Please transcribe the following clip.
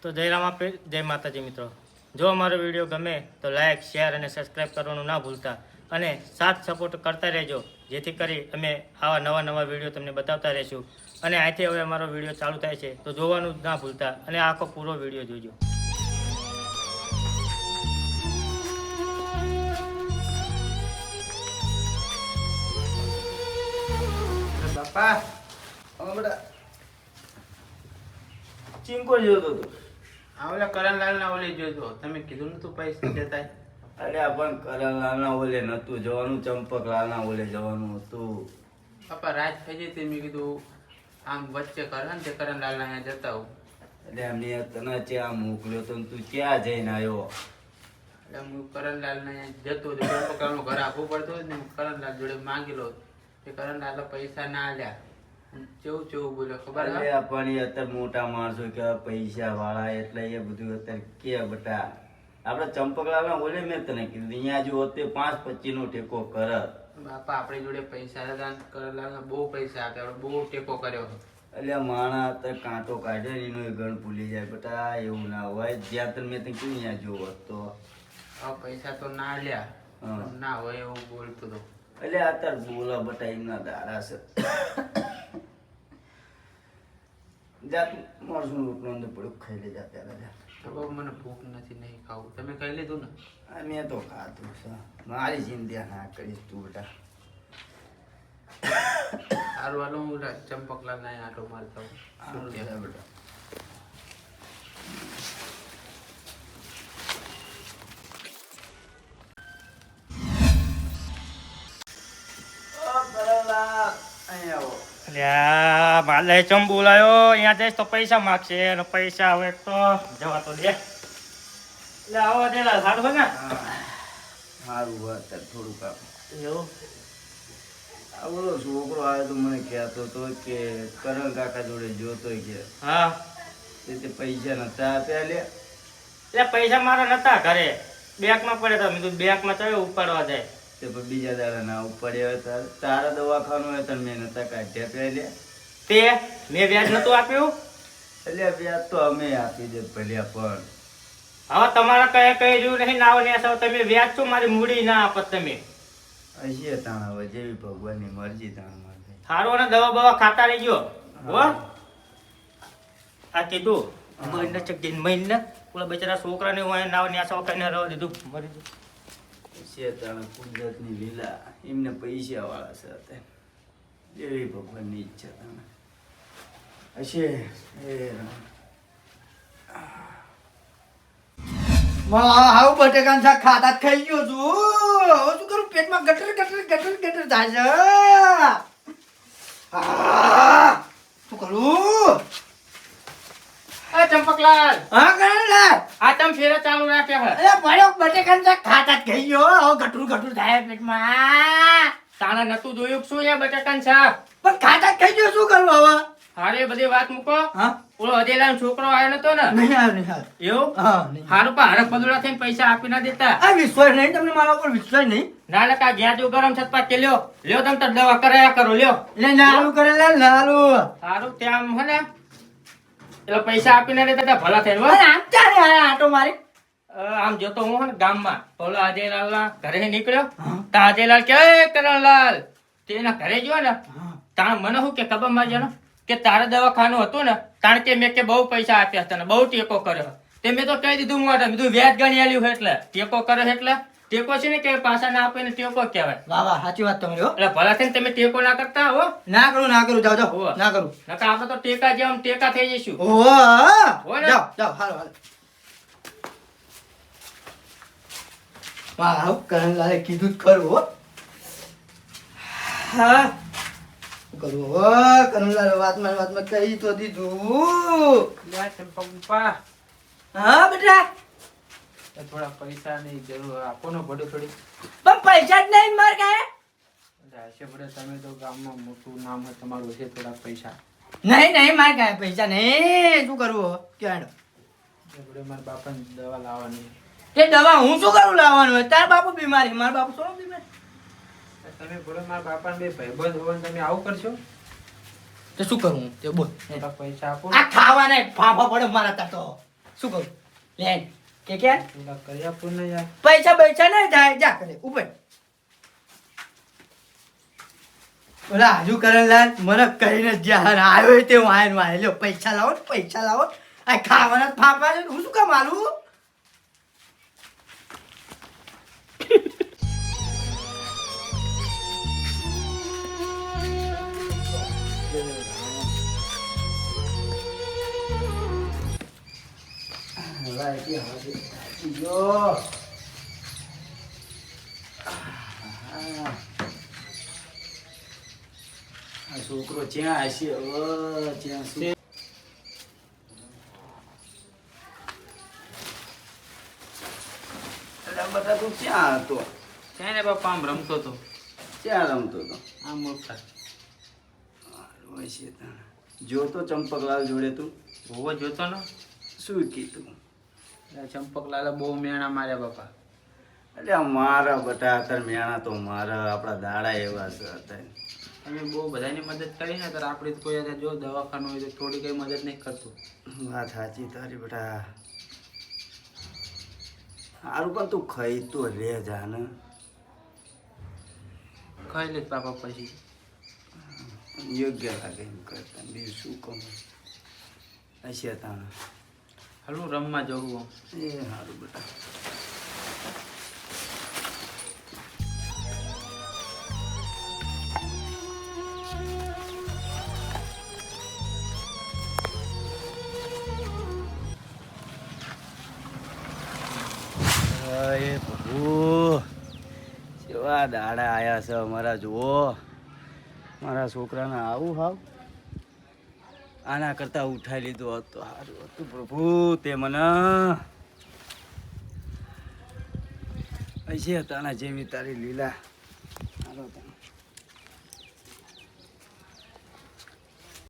તો જય રામાપીર, જય માતાજી મિત્રો. જો અમારો વિડીયો ગમે તો લાઈક, શેર અને સબસ્ક્રાઈબ કરવાનું ના ભૂલતા અને સાથ સપોર્ટ કરતા રહેજો, જેથી કરી અમે આવા નવા વિડીયો તમને બતાવતા રહીશું. અને અહીંથી હવે અમારો વિડીયો ચાલુ થાય છે તો જોવાનું ના ભૂલતા અને આખો પૂરો વિડીયો જોજો. બાપા બેટા ચીંકો જોતો હતો. ઓલા કરણલાલ ના ઓલે જોતો. તમે કીધું નતું પૈસા દેતા. અરે પણ કરણલાલ ના ઓલે નતું જવાનું, ચંપકલાલ ના ઓલે જવાનું હતું. પપ્પા રાત થઈ જઈ તે મેં કીધું આમ વચ્ચે કરે ને તે કરણલાલ ના અહીંયા જતા હોઉં. એટલે એમને તને ત્યાં મોકલ્યો તો ને તું ક્યાં જઈને આવ્યો? એટલે હું કરણલાલ ને અહીંયા જતો હતો. ચંપકલાલ ઘર આપવું પડતું હતું ને હું કરણલાલ જોડે માંગેલો. તે કરણલાલ પૈસા ના આલ્યા. કેવું બોલ્યો ખબર હે? અરે પણ એ અત્યારે મોટા માણસો કેવા પૈસા વાળા, એટલે એ બધું અત્યારે કે બટા આપડે ચંપકલાલ ના ઓલે મેં તને કીધું અહીંયા જો તે 5-25 નો ટેકો કરત. બાપા આપણી જોડે પૈસા હતા. કરણલાલ બહુ પૈસા આપ્યા. આપણે બહુ ટેકો કર્યો. એટલે માણા અત્યારે કાંટો કાઢે ને એનો ગણ ભૂલી જાય. બટા એવું ના હોય. જ્યાં તને મેં તને કીધું અહીંયા જોવો તો પૈસા તો ના આલ્યા. ના હોય એવું બોલતો હતો. એટલે અત્યારે બોલા બટા એમના દાડા છે. જાત માણસનો રોટલો અંદર પડ્યો ખાઈ લે જા પેલા જા. બાબા મને ભૂખ નથી, નહીં ખાવું. તમે ખાઈ લીધું ને? મેં તો ખાધું છે. મારી ચિંતા ના કરીશ તું બેટા. સારું હાલો હું ચંપકલાલ ના આટો મારતા સારું છે બેટા. માલે ચમ બોલાયો, અહીંયા જઈશ તો પૈસા માગશે અને પૈસા હવે તો જવા તો દે. એટલે આવો દેલા સારું હોય ને? સારું હોય અત્યારે થોડુંક કામ. એવું આ બોલો છોકરો આવ્યો તો મને કહેતો હતો કે કરણ કાકા જોડે જોતો કે હા, તે પૈસા નતા આપ્યા લે. એટલે પૈસા મારા નતા ઘરે, બેંકમાં પડ્યા હતા. મેં કીધું બેંકમાં ચડ્યો ઉપાડવા જાય. તે પણ બીજા દાડા ના ઉપાડ્યા હતા. તારા દવાખાનું હોય તો મેં નતા કાઢ્યા પ્યા લે. તે મેં વ્યાજ નતું આપ્યું. એટલે વ્યાજ તો અમે આપી દે ભલ્યા, પણ હવે તમારા કઈ રહ્યું નહીં. નાવ ને તમે વ્યાજ છો, મારી મૂડી ના આપત તમે. હશે તાણ હવે જેવી ભગવાનની મરજી તાણ મળે. સારું ને દવા બવા ખાતા રહી ગયો હો. આ કીધું મહિને ચકીને મહિને ઓલા બચારા છોકરાને હું નાવ ને આસા કઈને રહો દીધું, મરી ગયું. હશે તાણ કુદરતની લીલા. એમને પૈસા વાળા છે અત્યારે. જેવી ભગવાનની ઈચ્છા તાણ હશે. હાઉ બટેકાન શાક ખાતા જ ખાઈ ગયો છું. હવે શું કરું? પેટમાં ગટર થાય છે. શું કરું? ચંપકલાલ, હા કરણલાલ. આ તમે ફેરા ચાલુ રાખ્યા હે? અરે પડ્યો બટેકાન શાક ખાતા જ ખાઈ ગયો. હવે ગટરું થાય પેટમાં. તાણે નતું જોયું શું એ બટાકાનું શાક? પણ ખાતા જ ખાઈ ગયો. શું કરું હવે? હારે બધી વાત મૂકો. હા ઓલો અદેલાનો છોકરો આવ્યો નતો ને? નહીં આવ્યો. એવું? હા નહીં. હારું પણ હરખ પદુડા થઈને પૈસા આપી ના દેતા. આ વિશ્વાસ નહીં તમને મારા ઉપર? વિશ્વાસ નહીં? ના ના, કા જ્યાં જો ગરમ છત પાક કે લ્યો તમે તો દવા કરાયા કરો, લ્યો. એટલે નાલું કરેલા નાલું. હારું ત્યાં હે ને એટલે પૈસા આપી ના દેતા ભલા થઈને હો. અને આમ ચાલે આયા આટો મારી. આમ જોતો હું હે ને ગામમાં ઓલો અજયલાલ ના ઘરે નીકળ્યો. હા. તા અજયલાલ કે "એ કરણલાલ", તેના ઘરે ગયો ને હા. તાણ મને શું કે ખબર માં જાનો કે તારે દવાખાનું હતું ને તાણ કે મેં કે બહુ પૈસા આપ્યા તને, બહુ ટેકો કર્યો. તે મેં તો કહી દીધું મોઢે, મેં કીધું વ્યાજ ગણી આલ્યું એટલે ટેકો કરે એટલે ટેકો છે ને કે પાછા ના આપે ને ટેકો કહેવાય. વાહ વાહ સાચી વાત તમારી હો. એટલે ભલા થઈને તમે ટેકો ના કરતા હો. ના કરું જાઓ જાઓ હોવે. ના કરું. નકર આપણે તો ટેકા જેમ ટેકા થઈ જઈશું. ઓહો હો ને? જાઓ હાલો વાહ કરણલાલે કીધું જ ખરું હો. હા શું કરું હો? કરણલાલે વાતમાં કહી તો દીધું. લે ચંપા, હા બેટા, થોડા પૈસાની જરૂર આપો ને પડે થોડી. પણ પૈસા જ નહીં માર કાંઈ. હશે પડે. તમે તો ગામમાં મોટું નામ હોય તમારું, હશે થોડા પૈસા. નહીં માર કાંઈ પૈસા નહીં. શું કરવું હો? ક્યાં પડે મારા બાપાને દવા લાવવાની. એ દવા હું શું કરું લાવવાનું હોય? તાર બાપુ બીમારી, મારા બાપુ શું બીમાર? તમે બોલો મારા બાપાને બે ભાઈબંધ હોય ને તમે આવું કરશો? તો શું કરું તે બોલ. થોડા પૈસા આપો. આ ખાવાને ફાફા પડે મારા તા તો શું કહું લે કે કે થોડા કરી આપો ને યાર. પૈસા પૈસા નહીં થાય જા કરે ઉપર ઓલા હજુ કરણલાલ મને કહીને જ્યાં આવ્યો તે વાયન વાય લ્યો પૈસા લાવો આ ખાવાના જ ફાફા છે હું શું કામ આલું આ છોકરો જ્યાં હશે હવે જ્યાં શું અલા બધા તું ક્યાં હતો ક્યાં ને બાપા આમ રમતો હતો. ક્યાં રમતો હતો આમ મોટા હશે તાણ. જોતો ચંપકલાલ જોડે તું હોવો જોતો ને. શું કીધું ચંપકલાલે બહુ મેણા માર્યા બાપા. એટલે મારા બટા અત્યારે મેણા તો મારા આપણા દાડા એવા છે અત્યારે તમે બહુ બધાની મદદ કરી ને ત્યારે આપણે તો કોઈ અત્યારે જો દવાખાનું હોય તો થોડી કઈ મદદ નહીં કરતું. વાત સાચી તારી બેટા સારું પણ તું ખાઈ તો રે જાને ખાઈ લે બાપા પછી. યોગ્ય લાગે એમ કરતા બીજું શું કહું હશે તાણે હાલું રમવા જવું આમ. એ સારું બેટા એ પ્રભુ કેવા દાડા આયા છે અમારા જુઓ મારા છોકરાને આવું હાવ આના કરતા ઉઠાઈ લીધું હોત તો સારું હતું પ્રભુ તે મને હશે તાના જેવી તારી લીલા હાલો તાના.